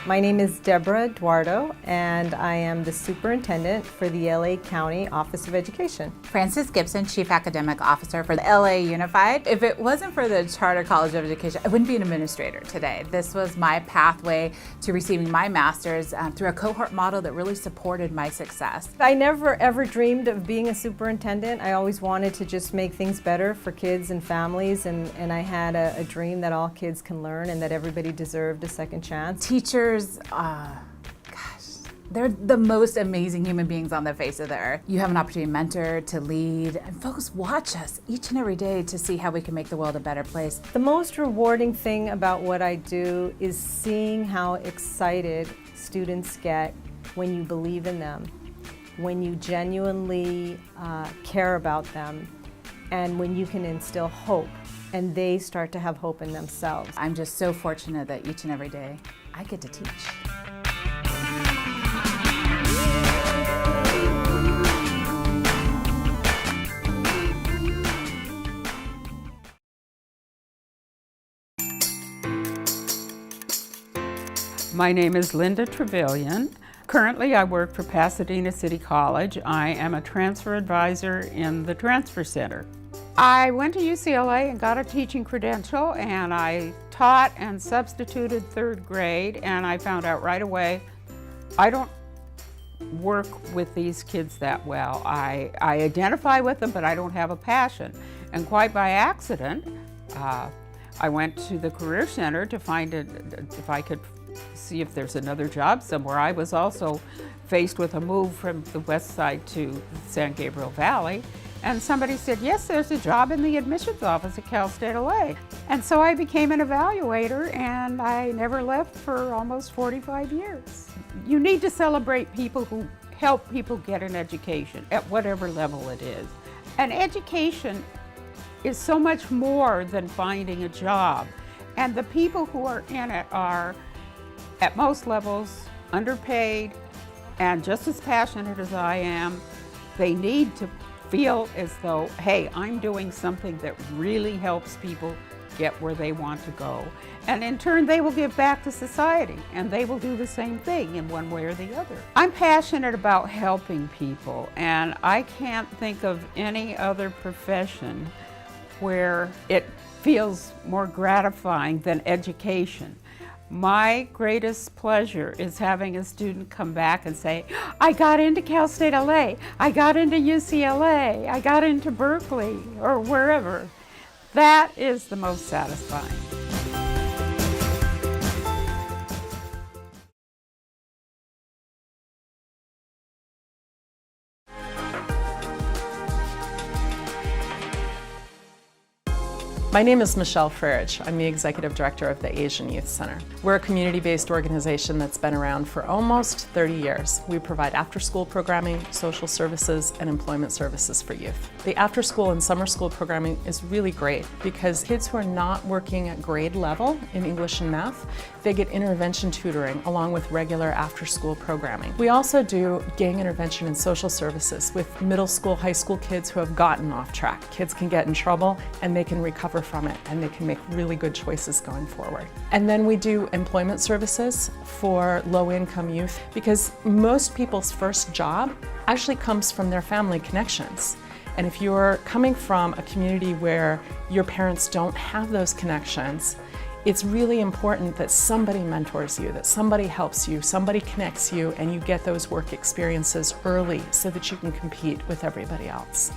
My name is Deborah Eduardo, and I am the superintendent for the LA County Office of Education. Frances Gibson, Chief Academic Officer for the LA Unified. If it wasn't for the Charter College of Education, I wouldn't be an administrator today. This was my pathway to receiving my master's through a cohort model that really supported my success. I never ever dreamed of being a superintendent. I always wanted to just make things better for kids and families, and I had a dream that all kids can learn and that everybody deserved a second chance. Teachers, they're the most amazing human beings on the face of the earth. You have an opportunity to mentor, to lead, and folks watch us each and every day to see how we can make the world a better place. The most rewarding thing about what I do is seeing how excited students get when you believe in them, when you genuinely care about them, and when you can instill hope, and they start to have hope in themselves. I'm just so fortunate that each and every day I get to teach. My name is Linda Trevelyan. Currently, I work for Pasadena City College. I am a transfer advisor in the Transfer Center. I went to UCLA and got a teaching credential, and I taught and substituted third grade, and I found out right away I don't work with these kids that well. I identify with them, but I don't have a passion. And quite by accident, I went to the Career Center to find if I could see if there's another job somewhere. I was also faced with a move from the west side to San Gabriel Valley, and somebody said, yes, there's a job in the admissions office at CalState LA. And so I became an evaluator, and I never left for almost 45 years. You need to celebrate people who help people get an education at whatever level it is. And education is so much more than finding a job. And the people who are in it are, at most levels, underpaid and just as passionate as I am. They need to feel as though, hey, I'm doing something that really helps people get where they want to go. And in turn, they will give back to society, and they will do the same thing in one way or the other. I'm passionate about helping people, and I can't think of any other profession where it feels more gratifying than education. My greatest pleasure is having a student come back and say, I got into CalState LA, I got into UCLA, I got into Berkeley, or wherever. That is the most satisfying. My name is Michelle Frerich. I'm the Executive Director of the Asian Youth Center. We're a community-based organization that's been around for almost 30 years. We provide after-school programming, social services, and employment services for youth. The after-school and summer school programming is really great because kids who are not working at grade level in English and math, they get intervention tutoring along with regular after-school programming. We also do gang intervention and social services with middle school, high school kids who have gotten off track. Kids can get in trouble and they can recover from it, and they can make really good choices going forward. And then we do employment services for low-income youth because most people's first job actually comes from their family connections. And if you're coming from a community where your parents don't have those connections, it's really important that somebody mentors you, that somebody helps you, somebody connects you, and you get those work experiences early so that you can compete with everybody else.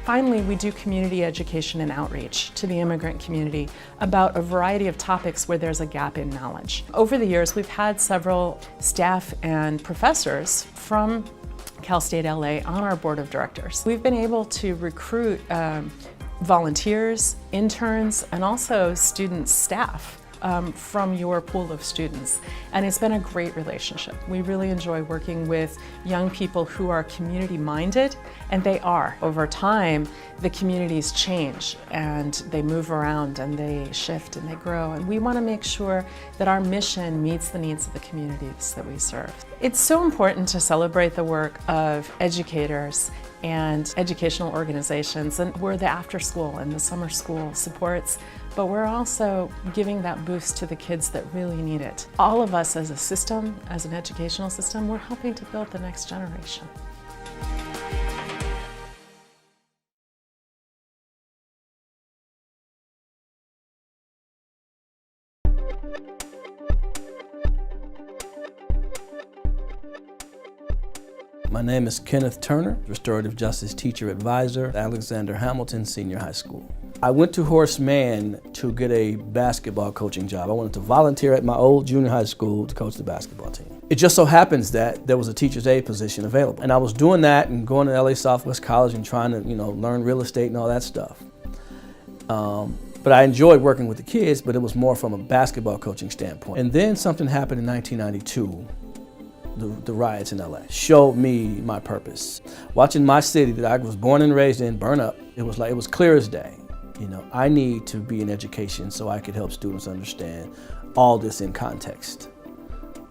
Finally, we do community education and outreach to the immigrant community about a variety of topics where there's a gap in knowledge. Over the years, we've had several staff and professors from CalState LA on our board of directors. We've been able to recruit volunteers, interns, and also student staff from your pool of students. And it's been a great relationship. We really enjoy working with young people who are community-minded, and they are. Over time, the communities change and they move around and they shift and they grow. And we want to make sure that our mission meets the needs of the communities that we serve. It's so important to celebrate the work of educators and educational organizations, and we're the after school and the summer school supports, but we're also giving that boost to the kids that really need it. All of us as a system, as an educational system, we're helping to build the next generation. My name is Kenneth Turner, Restorative Justice Teacher Advisor, Alexander Hamilton Senior High School. I went to Horace Mann to get a basketball coaching job. I wanted to volunteer at my old junior high school to coach the basketball team. It just so happens that there was a teacher's aide position available. And I was doing that and going to LA Southwest College and trying to, learn real estate and all that stuff. But I enjoyed working with the kids, but it was more from a basketball coaching standpoint. And then something happened in 1992. The riots in LA showed me my purpose. Watching my city that I was born and raised in burn up, it was clear as day. I need to be in education so I could help students understand all this in context.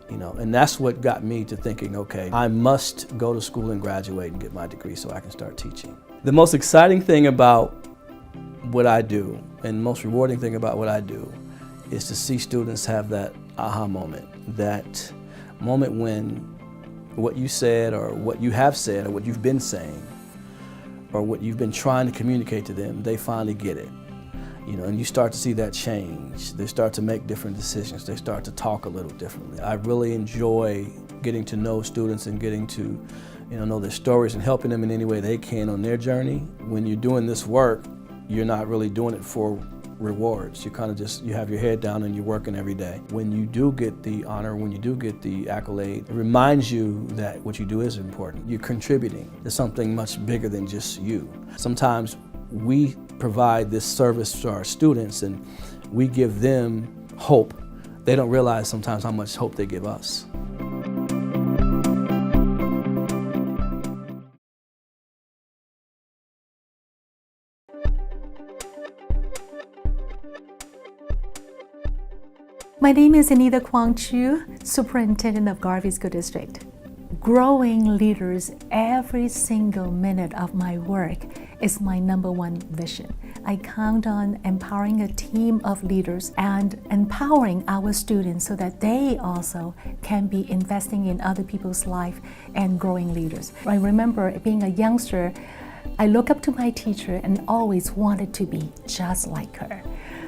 And that's what got me to thinking, okay, I must go to school and graduate and get my degree so I can start teaching. The most exciting thing about what I do and most rewarding thing about what I do is to see students have that aha moment, that moment when what you said or what you have said or what you've been saying or what you've been trying to communicate to them, they finally get it. And you start to see that change. They start to make different decisions. They start to talk a little differently. I really enjoy getting to know students and getting to know their stories and helping them in any way they can on their journey. When you're doing this work, you're not really doing it for rewards. You kind of you have your head down and you're working every day. When you do get the honor, when you do get the accolade, it reminds you that what you do is important. You're contributing to something much bigger than just you. Sometimes we provide this service to our students and we give them hope. They don't realize sometimes how much hope they give us. My name is Anita Chu, Superintendent of Garvey School District. Growing leaders every single minute of my work is my #1 vision. I count on empowering a team of leaders and empowering our students so that they also can be investing in other people's life and growing leaders. I remember being a youngster, I looked up to my teacher and always wanted to be just like her.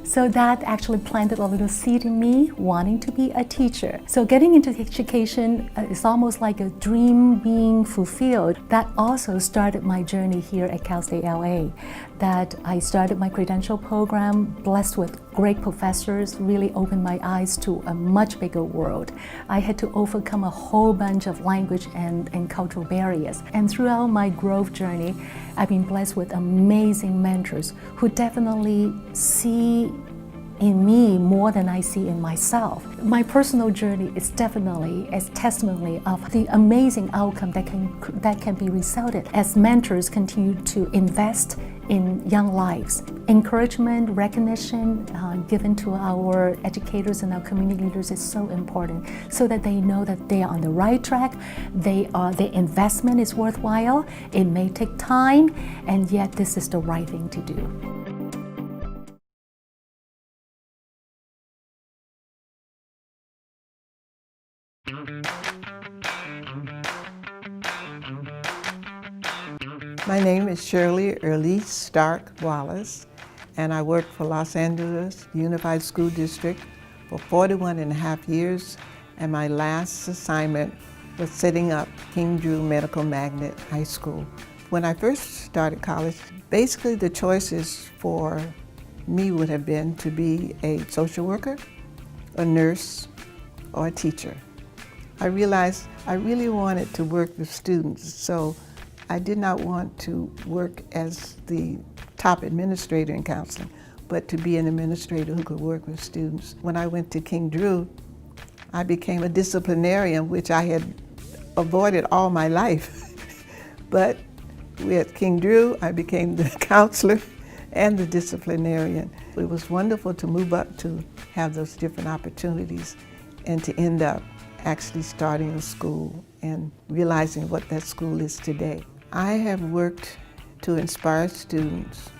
So that actually planted a little seed in me, wanting to be a teacher. So getting into education is almost like a dream being fulfilled. That also started my journey here at CalState LA. That I started my credential program, blessed with great professors, really opened my eyes to a much bigger world. I had to overcome a whole bunch of language and cultural barriers. And throughout my growth journey, I've been blessed with amazing mentors who definitely see in me more than I see in myself. My personal journey is definitely a testimony of the amazing outcome that can be resulted as mentors continue to invest in young lives. Encouragement, recognition given to our educators and our community leaders is so important so that they know that they are on the right track, their investment is worthwhile, it may take time, and yet this is the right thing to do. My name is Shirley Elise Stark Wallace, and I worked for Los Angeles Unified School District for 41 and a half years, and my last assignment was setting up King Drew Medical Magnet High School. When I first started college, basically the choices for me would have been to be a social worker, a nurse, or a teacher. I realized I really wanted to work with students, so I did not want to work as the top administrator in counseling, but to be an administrator who could work with students. When I went to King Drew, I became a disciplinarian, which I had avoided all my life. But with King Drew, I became the counselor and the disciplinarian. It was wonderful to move up to have those different opportunities and to end up actually starting a school and realizing what that school is today. I have worked to inspire students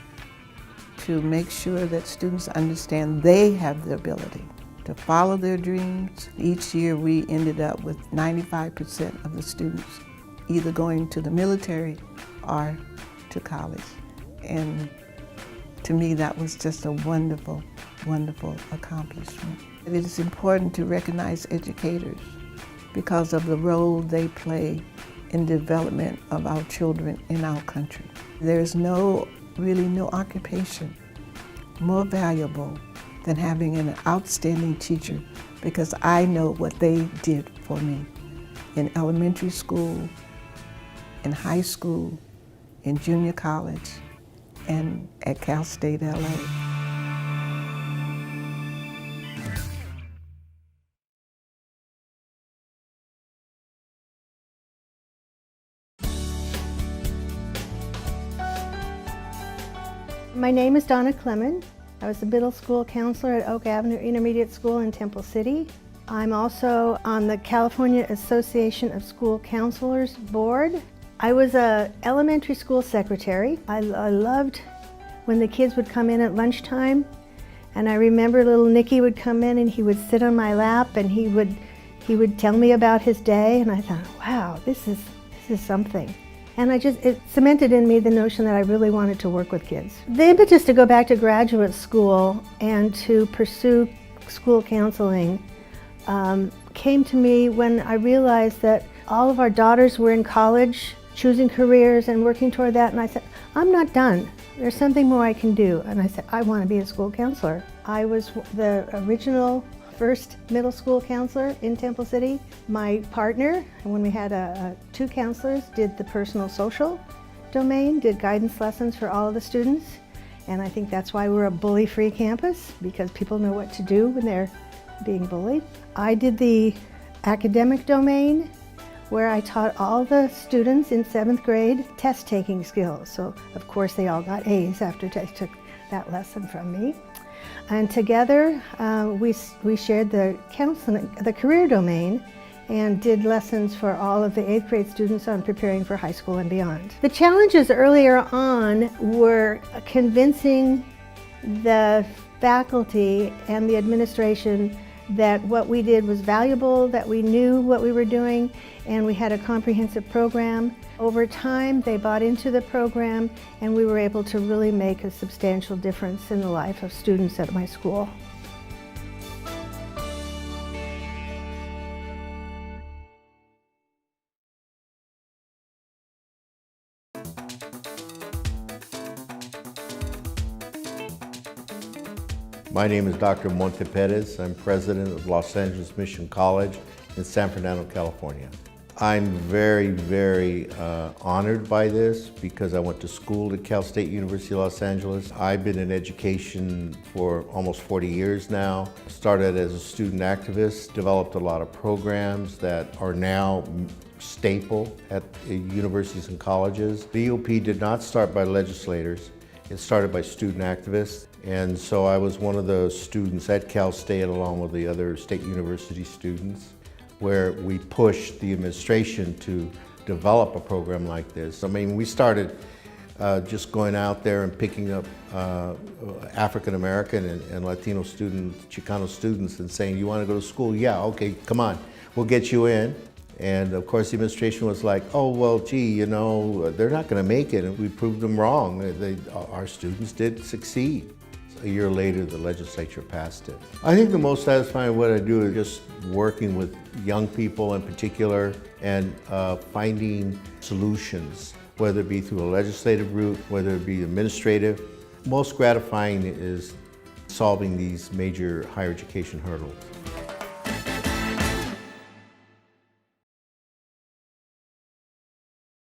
to make sure that students understand they have the ability to follow their dreams. Each year we ended up with 95% of the students either going to the military or to college. And to me that was just a wonderful, wonderful accomplishment. It is important to recognize educators because of the role they play in the development of our children in our country. There's really no occupation more valuable than having an outstanding teacher, because I know what they did for me in elementary school, in high school, in junior college, and at CalState LA. My name is Donna Clemens. I was the middle school counselor at Oak Avenue Intermediate School in Temple City. I'm also on the California Association of School Counselors Board. I was an elementary school secretary. I loved when the kids would come in at lunchtime, and I remember little Nicky would come in and he would sit on my lap and he would tell me about his day, and I thought, wow, this is something. And it cemented in me the notion that I really wanted to work with kids. The impetus to go back to graduate school and to pursue school counseling came to me when I realized that all of our daughters were in college, choosing careers and working toward that, and I said, I'm not done. There's something more I can do. And I said, I want to be a school counselor. I was the original first middle school counselor in Temple City. My partner, when we had two counselors, did the personal social domain, did guidance lessons for all of the students. And I think that's why we're a bully-free campus, because people know what to do when they're being bullied. I did the academic domain, where I taught all the students in 7th grade test-taking skills. So of course they all got A's after they took that lesson from me. And together we shared the counseling, the career domain, and did lessons for all of the 8th grade students on preparing for high school and beyond. The challenges earlier on were convincing the faculty and the administration that what we did was valuable, that we knew what we were doing, and we had a comprehensive program. Over time, they bought into the program, and we were able to really make a substantial difference in the life of students at my school. My name is Dr. Monty Pettis. I'm president of Los Angeles Mission College in San Fernando, California. I'm very, very honored by this because I went to school at Cal State University, Los Angeles. I've been in education for almost 40 years now. Started as a student activist, developed a lot of programs that are now staple at universities and colleges. The EOP did not start by legislators. It started by student activists. And so I was one of those students at Cal State along with the other state university students, where we pushed the administration to develop a program like this. I mean, we started just going out there and picking up African American and Latino students, Chicano students, and saying, you want to go to school? Yeah, okay, come on, we'll get you in. And of course the administration was like, oh, well, gee, you know, they're not going to make it. And we proved them wrong. Our students did succeed. A year later, the legislature passed it. I think the most satisfying what I do is just working with young people in particular and finding solutions, whether it be through a legislative route, whether it be administrative. Most gratifying is solving these major higher education hurdles.